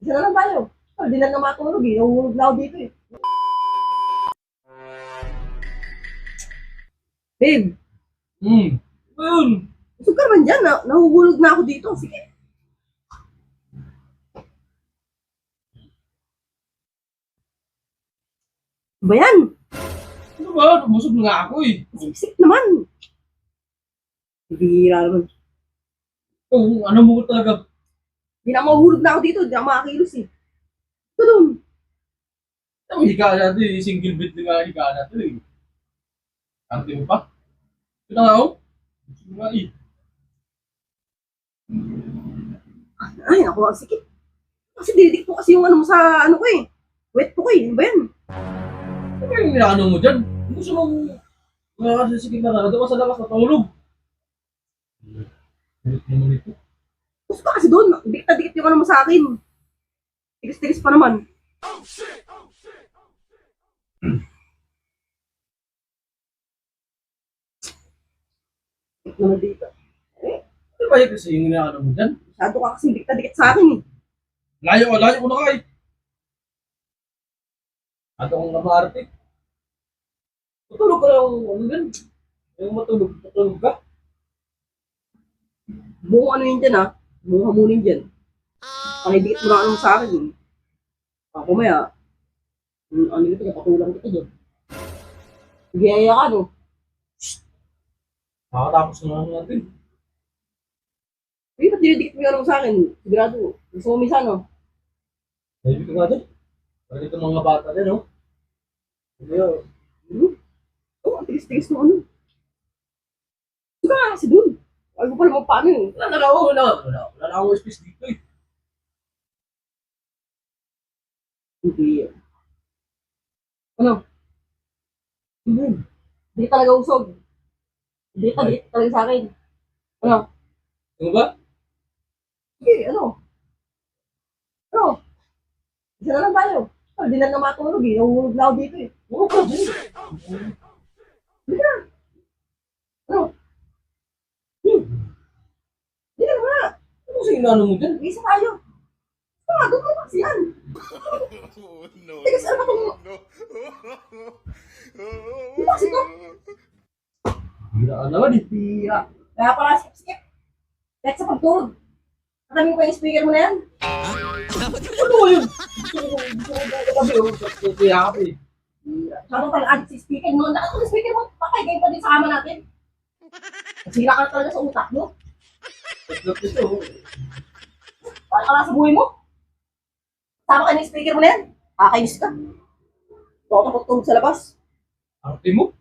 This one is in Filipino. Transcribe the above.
Isa na lang tayo. Hindi na matulog eh. Nahulog na ako dito eh. Babe, Ano yun? busog ka naman dyan. Nahuhulog na ako dito. Sige. Ano ba yan? Ano ba? Busog na nga ako eh. Sip-sip naman. Bihira naman. Oh, ano mo talaga? Hindi na mahuhulog na ako dito. Hindi na makakilos eh. Ito doon. Ang higa na ito eh. Single bed na nga higa na ito eh. Ante mo pa? Ito na ako. Busog na nga eh. Ay, ako ang sikip. Kasi didik po kasi yung ano mo sa ano ko eh. Wet po ko eh. Ano ba yan? Ano ba yung inaano mo dyan? Gusto mong nakakasikip na doon ka sa labas natulog. Ulit naman ito. Gusto ka kasi doon. Dikit na dikit yung ano mo sa akin. Tigas-tigas pa naman. Dikit naman dito. Ano ba yung kasi yung inaano mo dyan? Masyado ka kasi dikit na dikit sa akin eh. Layo ko na ka eh. Ato kong namarte. Matulog ka lang ano dyan. Yung matulog ka. Buong ano yun dyan ha. Buong hamunin dyan. Panidikit mo na ano mo sa akin eh. Ako maya. Ano dito, kapatulang kita dyan. Giyaya ka no. Makatapos na lang natin. Hindi ba't dinidikit mo yung ano mo sa akin? Sigurado. Gusto mo misa no? Sabi ko nga dyan. Parang itong mga bata dyan, no? Hindi yun. Oo, ang tigas-tigas mo ano. Gusto ka kasi dun. Ay ko pa naman paano eh. Wala na akong space dito eh. Hindi. Ano? Hindi ka talaga usog. Hindi ka dikit talaga sa akin. Ano? Ano ba? Sige, ano? Ano? Isa na lang tayo. Hindi na matulog eh. Nahulog na ako dito eh. Ano ka dyan? Hindi ka. Ano? Hindi ka na. Ano sa inaano mo dyan? Isa tayo. Doon mo kasi yan. Oh, no, Tigas ano ba itong... no. Di ba kasi ito? Hira ka naman eh. Bira. Kaya pala skip-skip. Kahit sa pagtulog. Katamin ko yung speaker mo na yan. Ano ba yun? Gusto ko gabi oh. Kaya ka eh. Sabi pala add si speaker mo. Nakatulog yung speaker mo. Pakay pa din sa kama natin. Sira ka talaga sa utak mo. Tatlot ito. Para ka lang sa buhay mo. Sama ka ng speaker mo na yan. Kakainis ka. Ito ako pagtulog sa labas. Arte mo?